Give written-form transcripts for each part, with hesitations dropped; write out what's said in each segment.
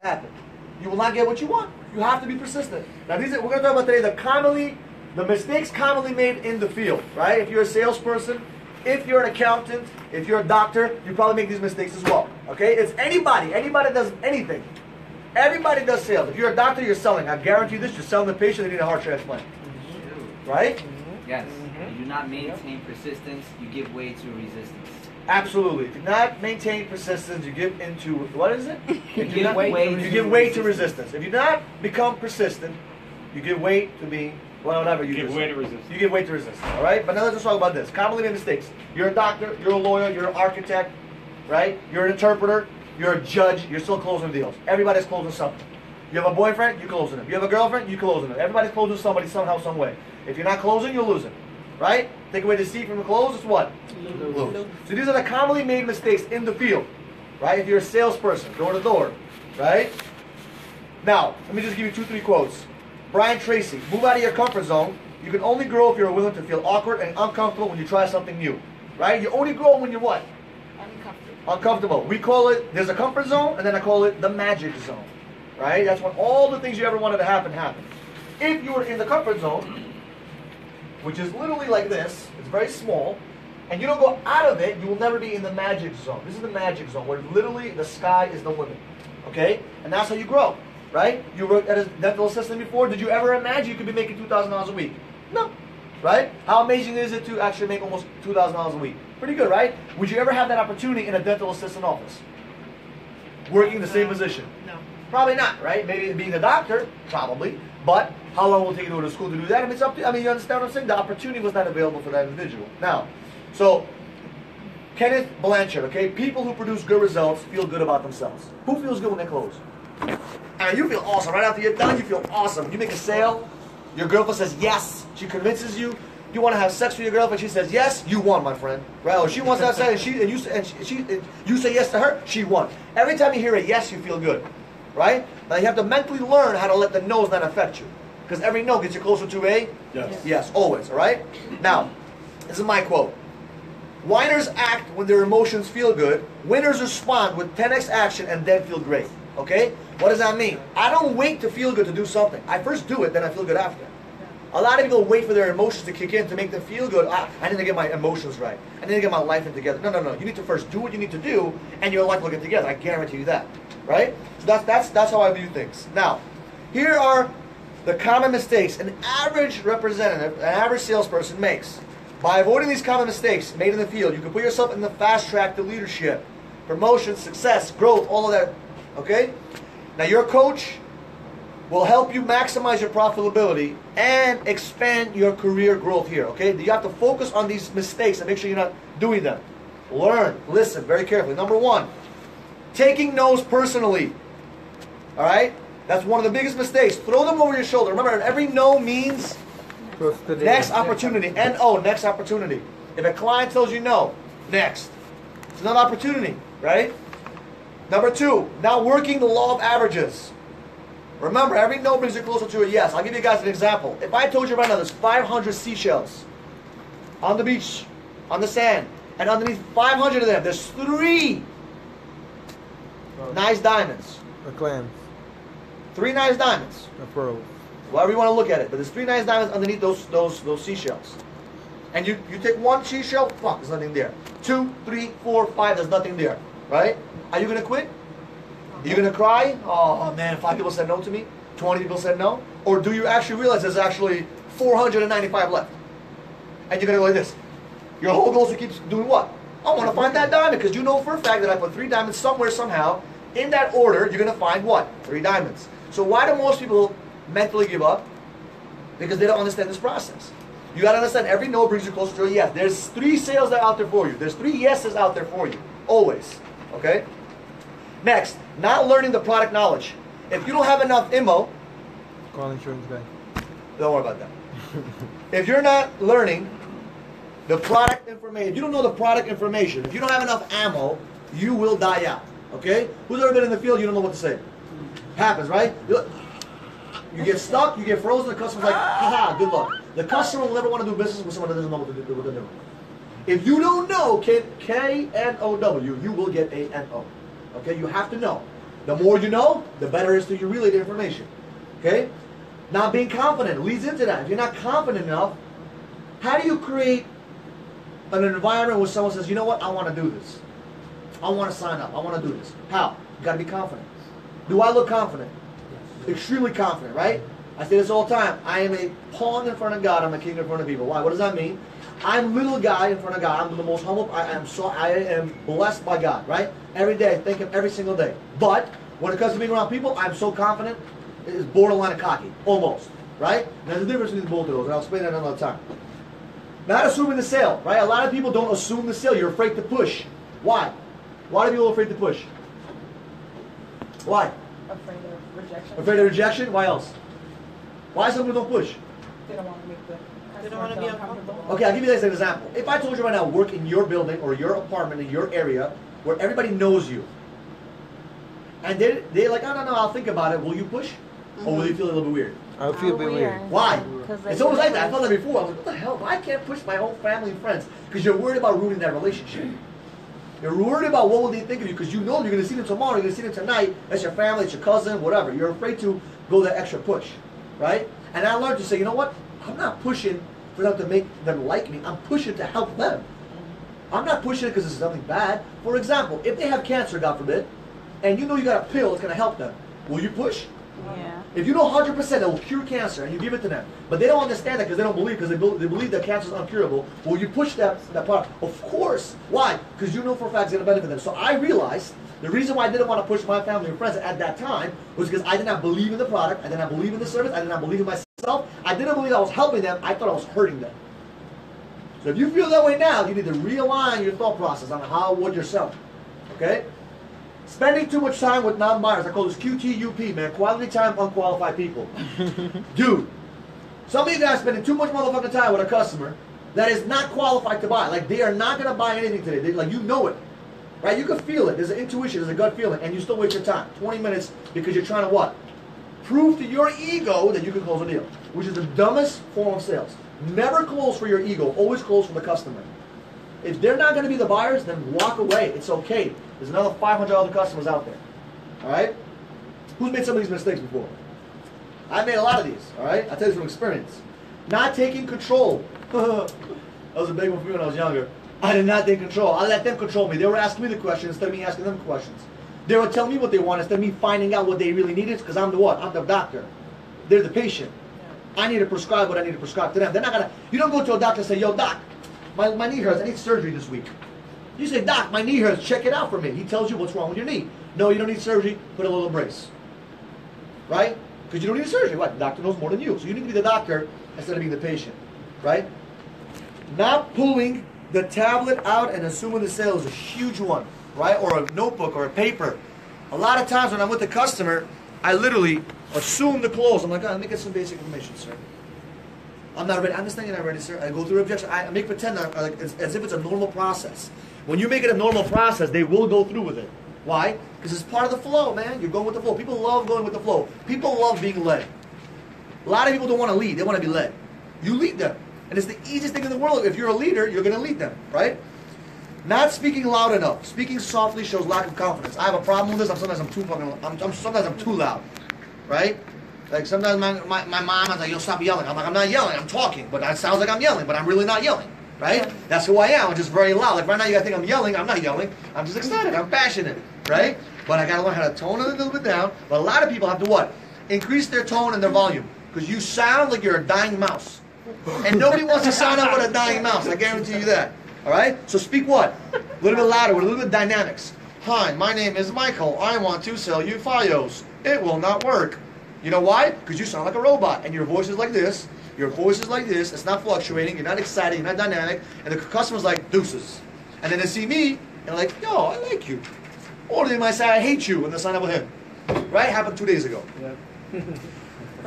happen. You will not get what you want. You have to be persistent. Now, we're going to talk about today the mistakes commonly made in the field, right? If you're a salesperson, if you're an accountant, if you're a doctor, you probably make these mistakes as well. Okay? It's anybody does anything. Everybody does sales. If you're a doctor, you're selling. I guarantee this, you're selling the patient that need a heart transplant. Right? Yes. You do not maintain persistence, you give way to resistance. Absolutely. If you do not maintain persistence, you give into, what is it? You give way to resistance. If you do not become persistent, you give way to being, well, whatever you give way to resistance. You give way to resistance, all right? But now let's just talk about this. Commonly made mistakes. You're a doctor, you're a lawyer, you're an architect, right? You're an interpreter, you're a judge, you're still closing deals. Everybody's closing something. You have a boyfriend, you're closing them. You have a girlfriend, you're closing them. Everybody's closing somebody somehow, some way. If you're not closing, you're losing. Right? Take away the seed from the close, it's what? Lose. So these are the commonly made mistakes in the field. Right? If you're a salesperson, door to door. Right? Now, let me just give you 2-3 quotes. Brian Tracy, move out of your comfort zone. You can only grow if you're willing to feel awkward and uncomfortable when you try something new. Right? You only grow when you're what? Uncomfortable. We call it, there's a comfort zone, and then I call it the magic zone. Right? That's when all the things you ever wanted to happen. If you were in the comfort zone, which is literally like this, it's very small, and you don't go out of it, you will never be in the magic zone. This is the magic zone, where literally the sky is the limit. Okay? And that's how you grow. Right? You worked at a dental assistant before. Did you ever imagine you could be making $2,000 a week? No. Right? How amazing is it to actually make almost $2,000 a week? Pretty good, right? Would you ever have that opportunity in a dental assistant office? Working the same position? No. Probably not, right? Maybe being a doctor, probably. But how long will it take you to go to school to do that? I mean, it's up to, you understand what I'm saying? The opportunity was not available for that individual. Now, so, Kenneth Blanchard, okay? People who produce good results feel good about themselves. Who feels good when they close? And you feel awesome. Right after you're done, you feel awesome. You make a sale, your girlfriend says yes. She convinces you. You want to have sex with your girlfriend, she says yes, you won, my friend. Right? Or she wants to have sex, and you say yes to her, she won. Every time you hear a yes, you feel good. Right? Now you have to mentally learn how to let the no's not affect you. Because every no gets you closer to a yes. Yes, always, all right? Now, this is my quote. Whiners act when their emotions feel good. Winners respond with 10x action and then feel great. Okay? What does that mean? I don't wait to feel good to do something. I first do it, then I feel good after. A lot of people wait for their emotions to kick in to make them feel good. I need to get my emotions right. I need to get my life in together. No. You need to first do what you need to do, and your life will get together. I guarantee you that. Right? So that's how I view things. Now, here are the common mistakes an average representative, an average salesperson makes. By avoiding these common mistakes made in the field, you can put yourself in the fast track to leadership, promotion, success, growth, all of that. Okay? Now, your coach will help you maximize your profitability and expand your career growth here. Okay? You have to focus on these mistakes and make sure you're not doing them. Learn, listen very carefully. Number 1, taking no's personally. All right? That's one of the biggest mistakes. Throw them over your shoulder. Remember, every no means next opportunity. N-O, next opportunity. If a client tells you no, next. It's another opportunity, right? Number 2, now working the law of averages. Remember, every no brings you closer to a yes. I'll give you guys an example. If I told you right now there's 500 seashells on the beach, on the sand, and underneath 500 of them, there's 3 nice diamonds. A clams. 3 nice diamonds. A pearl. However you want to look at it. But there's 3 nice diamonds underneath those seashells. And you take 1 seashell, fuck, there's nothing there. 2, 3, 4, 5, there's nothing there. Right? Are you going to quit? Are you going to cry? Oh man, 5 people said no to me. 20 people said no. Or do you actually realize there's actually 495 left? And you're going to go like this. Your whole goal is to keep doing what? I want to find that diamond, because you know for a fact that I put 3 diamonds somewhere, somehow. In that order, you're going to find what? 3 diamonds. So why do most people mentally give up? Because they don't understand this process. You got to understand, every no brings you closer to a yes. There's 3 sales that are out there for you. There's 3 yeses out there for you. Always. Okay? Next, not learning the product knowledge. If you don't have enough IMO, Call insurance guy. don't worry about that. If you're not learning the product information, if you don't know the product information, if you don't have enough ammo, you will die out. Okay? Who's ever been in the field, you don't know what to say? Happens, right? You get stuck, you get frozen, the customer's like, haha, good luck. The customer will never want to do business with someone that doesn't know what they're doing. If you don't know K-N-O-W, you will get a N-O. Okay? You have to know. The more you know, the better it is to you relay the information. Okay? Now being confident leads into that. If you're not confident enough, how do you create an environment where someone says, you know what, I want to do this. I want to sign up. I want to do this. How? You got to be confident. Do I look confident? Yes. Extremely confident, right? I say this all the time. I am a pawn in front of God. I'm a king in front of people. Why? What does that mean? I'm little guy in front of God. I'm the most humble. I am blessed by God, right? Every day, I thank Him every single day. But when it comes to being around people, I'm so confident, it's borderline cocky, almost, right? There's a difference between both of those, and I'll explain that another time. Not assuming the sale, right? A lot of people don't assume the sale. You're afraid to push. Why? Why are people afraid to push? Why? Afraid of rejection. Afraid of rejection? Why else? Why some people don't push? They don't want to make the. They don't want to be uncomfortable. Okay, I'll give you this as an example. If I told you right now, work in your building or your apartment in your area where everybody knows you, and they're like, oh, no, I'll think about it. Will you push? Or will you feel a little bit weird? I would feel a bit weird. Why? It's always like that. I felt that before. I was like, what the hell? Why can't I push my own family and friends? Because you're worried about ruining that relationship. You're worried about what will they think of you because you know you're going to see them tomorrow, you're going to see them tonight. That's your family, it's your cousin, whatever. You're afraid to go that extra push, right? And I learned to say, you know what? I'm not pushing for them to make them like me. I'm pushing to help them. I'm not pushing it because it's something bad. For example, if they have cancer, God forbid, and you know you got a pill that's going to help them, will you push? Yeah. If you know 100% it will cure cancer and you give it to them, but they don't understand that because they don't believe, because they believe that cancer is uncurable, will you push that part? Of course. Why? Because you know for a fact it's going to benefit them. So I realized the reason why I didn't want to push my family and friends at that time was because I did not believe in the product, I did not believe in the service, I did not believe in myself, I didn't believe I was helping them, I thought I was hurting them. So if you feel that way now, you need to realign your thought process on what you're selling. Okay? Spending too much time with non-buyers. I call this QTUP, man. Quality time, unqualified people. Dude, some of you guys spending too much motherfucking time with a customer that is not qualified to buy. Like, they are not going to buy anything today. Like, you know it. Right? You can feel it. There's an intuition. There's a gut feeling. And you still waste your time. 20 minutes because you're trying to what? Prove to your ego that you can close a deal. Which is the dumbest form of sales. Never close for your ego. Always close for the customer. If they're not going to be the buyers, then walk away. It's okay. There's another 500 other customers out there. All right? Who's made some of these mistakes before? I made a lot of these. All right? I tell you from experience. Not taking control. That was a big one for me when I was younger. I did not take control. I let them control me. They were asking me the questions instead of me asking them questions. They would tell me what they want instead of me finding out what they really needed because I'm the what? I'm the doctor. They're the patient. I need to prescribe what I need to prescribe to them. They're not going to... You don't go to a doctor and say, yo, doc, my knee hurts. I need surgery this week. You say, doc, my knee hurts. Check it out for me. He tells you what's wrong with your knee. No, you don't need surgery. Put a little brace. Right? Because you don't need surgery. What? The doctor knows more than you. So you need to be the doctor instead of being the patient. Right? Not pulling the tablet out and assuming the sale is a huge one. Right? Or a notebook or a paper. A lot of times when I'm with the customer, I literally assume the close. I'm like, oh, let me get some basic information, sir. I'm not ready. I understand you're not ready, sir. I go through objection. I make pretend like, as if it's a normal process. When you make it a normal process, they will go through with it. Why? Because it's part of the flow, man. You're going with the flow. People love going with the flow. People love being led. A lot of people don't want to lead. They want to be led. You lead them. And it's the easiest thing in the world. If you're a leader, you're going to lead them, right? Not speaking loud enough. Speaking softly shows lack of confidence. I have a problem with this. Sometimes I'm too loud, right? Like sometimes my mom is like, yo, stop yelling. I'm like, I'm not yelling, I'm talking. But that sounds like I'm yelling, but I'm really not yelling, right? Yeah. That's who I am. I'm just very loud. Like right now you guys think I'm yelling. I'm not yelling. I'm just excited. I'm passionate, right? But I got to learn how to tone it a little bit down. But a lot of people have to what? Increase their tone and their volume. Because you sound like you're a dying mouse. And nobody wants to sound out with a dying mouse. I guarantee you that. All right? So speak what? A little bit louder with a little bit of dynamics. Hi, my name is Michael. I want to sell you Fios. It will not work. You know why? Because you sound like a robot, and your voice is like this, your voice is like this, it's not fluctuating, you're not excited, you're not dynamic, and the customer's like, deuces. And then they see me, and they're like, yo, I like you. Or they might say, I hate you, when they sign up with him. Right? Happened 2 days ago. Yeah.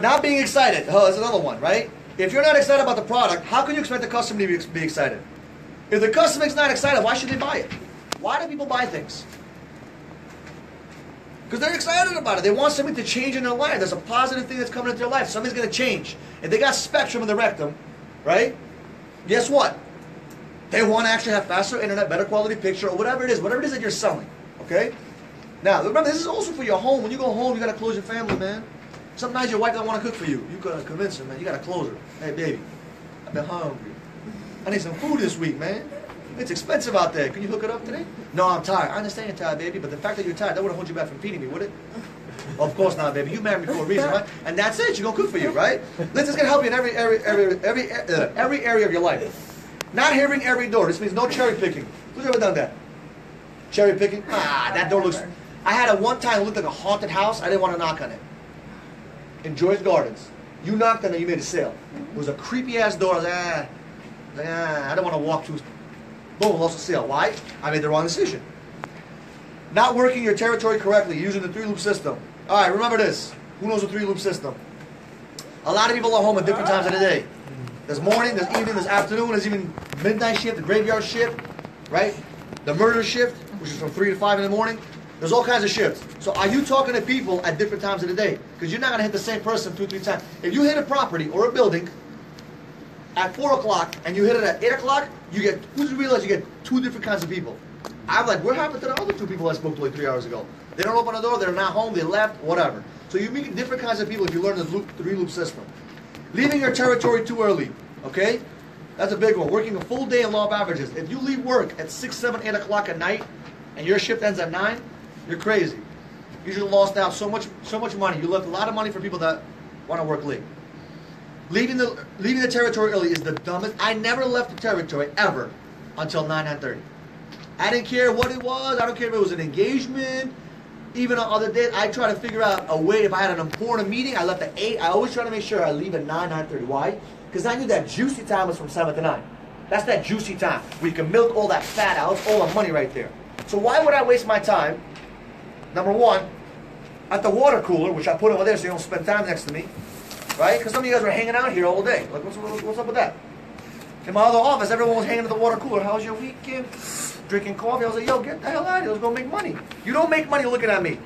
Not being excited. Oh, that's another one, right? If you're not excited about the product, how can you expect the customer to be excited? If the customer is not excited, why should they buy it? Why do people buy things? Because they're excited about it. They want something to change in their life. There's a positive thing that's coming into their life. Something's going to change. If they got spectrum in the rectum, right? Guess what? They want to actually have faster internet, better quality picture, or whatever it is that you're selling. Okay? Now, remember, this is also for your home. When you go home, you got to close your family, man. Sometimes your wife doesn't want to cook for you. You got to convince her, man. You got to close her. Hey, baby, I've been hungry. I need some food this week, man. It's expensive out there. Can you hook it up today? No, I'm tired. I understand you're tired, baby, but the fact that you're tired, that wouldn't hold you back from feeding me, would it? Of course not, baby. You married me for a reason, right? And that's it. She's going to cook for you, right? This is going to help you in every area of your life. Not hearing every door. This means no cherry picking. Who's ever done that? Cherry picking? Ah, that door looks... I had a one time, it looked like a haunted house. I didn't want to knock on it. In Joyce Gardens. You knocked on it, you made a sale. It was a creepy-ass door. I was like, I don't want to walk through. Boom, lost a sale. Why? I made the wrong decision. Not working your territory correctly, using the 3-loop system. All right, remember this. Who knows the 3-loop system? A lot of people are home at different times of the day. There's morning, there's evening, there's afternoon, there's even midnight shift, the graveyard shift, right? The murder shift, which is from 3 to 5 in the morning. There's all kinds of shifts. So are you talking to people at different times of the day? Because you're not going to hit the same person 2 or 3 times. If you hit a property or a building at 4 o'clock and you hit it at 8 o'clock, who's realize you get 2 different kinds of people. I'm like, what happened to the other 2 people I spoke to like 3 hours ago? They don't open the door, they're not home, they left, whatever. So you meet different kinds of people if you learn the 3-loop system. Leaving your territory too early, okay? That's a big one. Working a full day in law of averages. If you leave work at 6, 7, 8 o'clock at night and your shift ends at 9, you're crazy. You just lost out so much money. You left a lot of money for people that want to work late. Leaving the territory early is the dumbest. I never left the territory ever until 9:30. I didn't care what it was. I don't care if it was an engagement. Even on other days, I try to figure out a way. If I had an important meeting, I left at 8. I always try to make sure I leave at 9, 9:30. Why? Because I knew that juicy time was from 7 to 9. That's that juicy time where you can milk all that fat out. It's all the money right there. So why would I waste my time? Number one, at the water cooler, which I put over there so you don't spend time next to me, right? Because some of you guys were hanging out here all day. Like, what's up with that? In my other office, everyone was hanging at the water cooler. How was your weekend? Drinking coffee. I was like, yo, get the hell out of here. Let's go make money. You don't make money looking at me.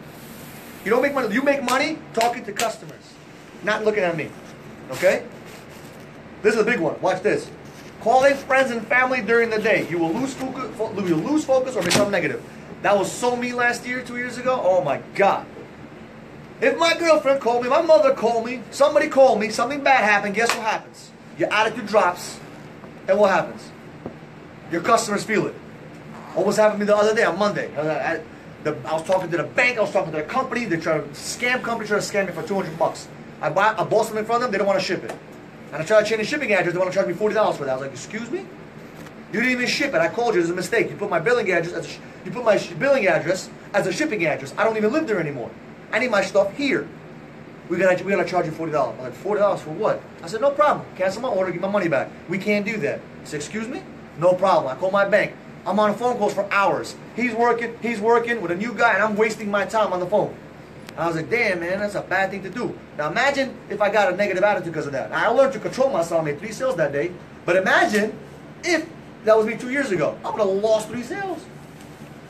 You don't make money. You make money talking to customers, not looking at me. Okay? This is a big one. Watch this. Calling friends and family during the day. You will lose focus or become negative. That was so me last year, 2 years ago. Oh my God. If my girlfriend called me, my mother called me, somebody called me, something bad happened, guess what happens? Your attitude drops, and what happens? Your customers feel it. Almost happened to me the other day on Monday. I was talking to the bank, I was talking to the company, they try to scam me for 200 bucks. I bought something from them, they don't want to ship it. And I tried to change the shipping address, they want to charge me $40 for that. I was like, excuse me? You didn't even ship it. I called you. It was a mistake. You put my billing address as a shipping address. I don't even live there anymore. I need my stuff here. We gotta charge you $40. I'm like, $40 for what? I said, no problem. Cancel my order. Get my money back. We can't do that. He said, excuse me? No problem. I call my bank. I'm on phone calls for hours. He's working with a new guy, and I'm wasting my time on the phone. I was like, damn, man, that's a bad thing to do. Now imagine if I got a negative attitude because of that. Now, I learned to control myself. I made 3 sales that day. But imagine if that was me 2 years ago. I would have lost 3 sales.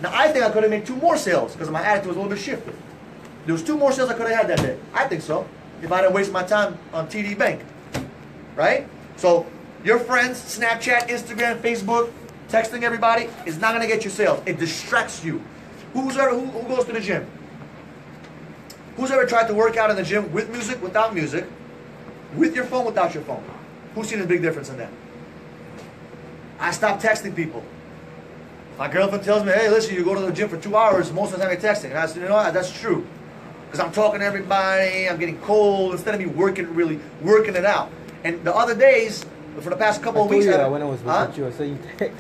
Now, I think I could have made 2 more sales because my attitude was a little bit shifted. There was 2 more sales I could have had that day. I think so. If I didn't waste my time on TD Bank. Right? So, your friends, Snapchat, Instagram, Facebook, texting everybody is not going to get you sales. It distracts you. Who goes to the gym? Who's ever tried to work out in the gym with music, without music? With your phone, without your phone? Who's seen a big difference in that? I stopped texting people. My girlfriend tells me, hey, listen, you go to the gym for 2 hours, most of the time you're texting. And I said, you know what, that's true. Because I'm talking to everybody, I'm getting cold, instead of me working it out. And the other days, for the past couple of weeks... when I was with you, I saw you text.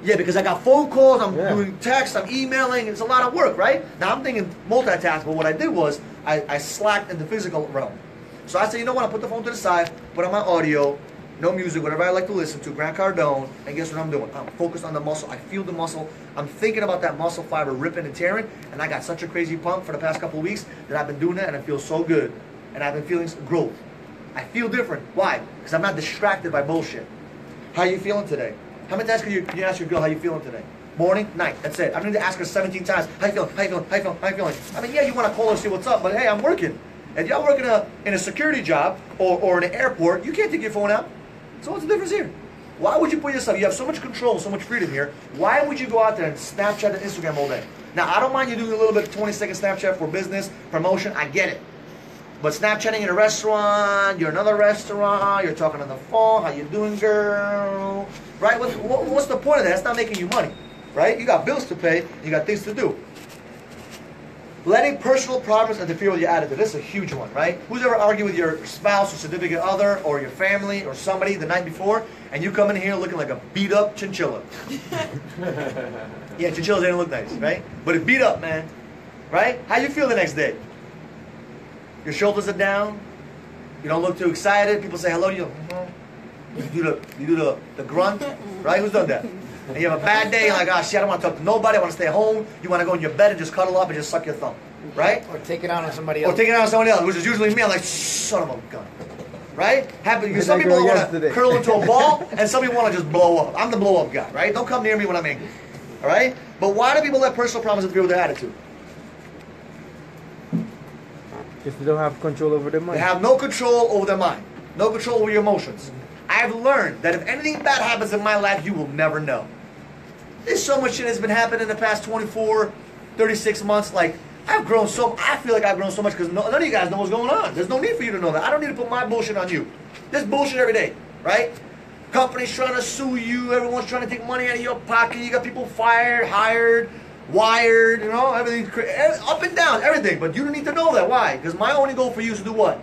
Yeah, because I got phone calls, I'm doing texts, I'm emailing, it's a lot of work, right? Now I'm thinking multitask, but what I did was, I slacked in the physical realm. So I said, you know what, I put the phone to the side, put on my audio, no music, whatever I like to listen to, Grant Cardone, and guess what I'm doing? I'm focused on the muscle, I feel the muscle, I'm thinking about that muscle fiber ripping and tearing, and I got such a crazy pump for the past couple of weeks that I've been doing that, and I feel so good. And I've been feeling growth. I feel different. Why? Because I'm not distracted by bullshit. How are you feeling today? How many times can you ask your girl how you feeling today? Morning, night, that's it. I don't need to ask her 17 times, how you feeling, how you feeling, how you feeling, how you feeling? I mean, yeah, you want to call her and see what's up, but hey, I'm working. If y'all working in a security job or in an airport, you can't take your phone out. So what's the difference here? Why would you put yourself, you have so much control, so much freedom here, why would you go out there and Snapchat and Instagram all day? Now, I don't mind you doing a little bit of 20-second Snapchat for business, promotion, I get it. But Snapchatting in a restaurant, you're in another restaurant, you're talking on the phone, how you doing, girl? Right? What's the point of that? It's not making you money, right? You got bills to pay, you got things to do. Letting personal problems interfere with your attitude. This is a huge one, right? Who's ever argued with your spouse or significant other or your family or somebody the night before and you come in here looking like a beat up chinchilla? Yeah, chinchillas didn't look nice, right? But it beat up, man. Right? How you feel the next day? Your shoulders are down. You don't look too excited. People say hello to you. You do the grunt, right? Who's done that? And you have a bad day, you're like, oh shit, I don't want to talk to nobody, I want to stay home. You want to go in your bed and just cuddle up and just suck your thumb, right? Or take it out on somebody else. Or take it out on somebody else, which is usually me. I'm like, son of a gun, right? Because some people want to curl into a ball, and some people want to just blow up. I'm the blow up guy, right? Don't come near me when I'm angry, all right? But why do people let personal problems interfere with their attitude? Because they don't have control over their mind. They have no control over their mind, no control over your emotions. I've learned that if anything bad happens in my life, you will never know. There's so much shit that's been happening in the past 24, 36 months. Like, I feel like I've grown so much because none of you guys know what's going on. There's no need for you to know that. I don't need to put my bullshit on you. There's bullshit every day, right? Companies trying to sue you. Everyone's trying to take money out of your pocket. You got people fired, hired, wired, you know, everything's up and down, everything. But you don't need to know that. Why? Because my only goal for you is to do what?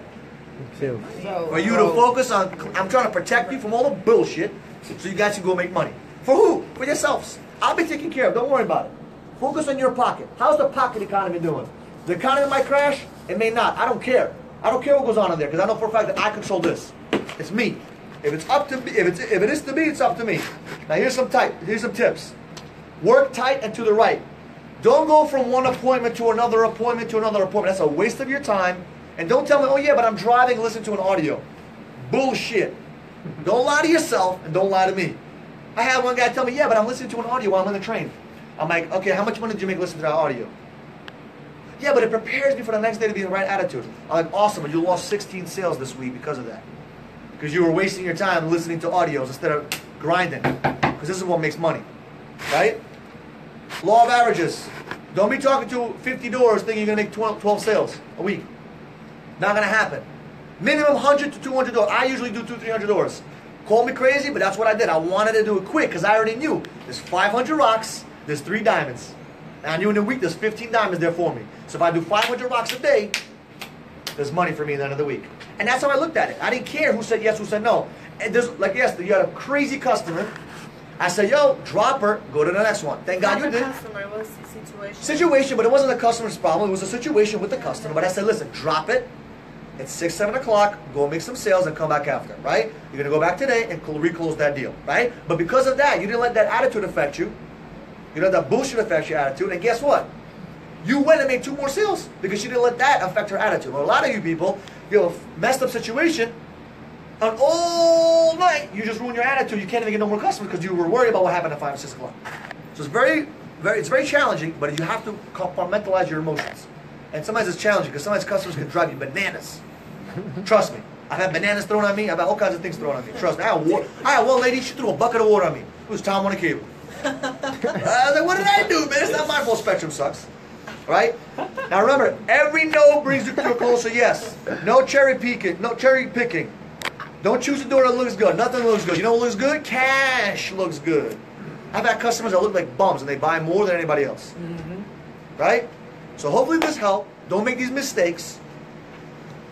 Sales. For you to focus on, I'm trying to protect you from all the bullshit so you guys can go make money. For who? For yourselves. I'll be taken care of. Don't worry about it. Focus on your pocket. How's the pocket economy doing? The economy might crash. It may not. I don't care. I don't care what goes on in there because I know for a fact that I control this. It's me. If it's up to me, if it is to me, it's up to me. Now here's some tips. Work tight and to the right. Don't go from one appointment to another appointment to another appointment. That's a waste of your time. And don't tell me, oh yeah, but I'm driving, listen to an audio. Bullshit. Don't lie to yourself and don't lie to me. I had one guy tell me, yeah, but I'm listening to an audio while I'm on the train. I'm like, okay, how much money did you make listening to that audio? Yeah, but it prepares me for the next day to be in the right attitude. I'm like, awesome, but you lost 16 sales this week because of that. Because you were wasting your time listening to audios instead of grinding. Because this is what makes money, right? Law of averages. Don't be talking to 50 doors thinking you're going to make 12 sales a week. Not going to happen. Minimum 100 to 200 doors. I usually do 200-300 doors. Call me crazy, but that's what I did. I wanted to do it quick because I already knew there's 500 rocks, there's 3 diamonds. And I knew in a week there's 15 diamonds there for me. So if I do 500 rocks a day, there's money for me at the end of the week. And that's how I looked at it. I didn't care who said yes, who said no. And there's, like, yes, you had a crazy customer. I said, yo, drop her, go to the next one. Thank God you did. Customer, what's the situation? Situation, but it wasn't the customer's problem. It was a situation with the customer. But I said, listen, drop it. It's 6, 7 o'clock. Go make some sales and come back after, right? You're going to go back today and reclose that deal, right? But because of that, you didn't let that attitude affect you. You didn't let that bullshit affect your attitude. And guess what? You went and made 2 more sales because you didn't let that affect her attitude. Well, a lot of you people, you have a messed up situation, and all night you just ruin your attitude. You can't even get no more customers because you were worried about what happened at 5 or 6 o'clock. So it's very challenging, but you have to compartmentalize your emotions. And sometimes it's challenging because sometimes customers can drive you bananas. Trust me. I've had bananas thrown on me. I've had all kinds of things thrown on me. Trust me. I had one lady, she threw a bucket of water on me. It was Tom on a cable. I was like, what did I do, man? It's not my fault. Spectrum sucks. Right? Now remember, every no brings you to a closer yes. No cherry picking. No cherry picking. Don't choose a door that looks good. Nothing looks good. You know what looks good? Cash looks good. I've had customers that look like bums and they buy more than anybody else. Right? So hopefully this helped. Don't make these mistakes.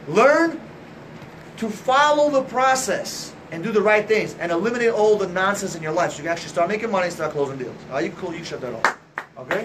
Learn to follow the process and do the right things and eliminate all the nonsense in your life so you can actually start making money and start closing deals. You can shut that off. Okay?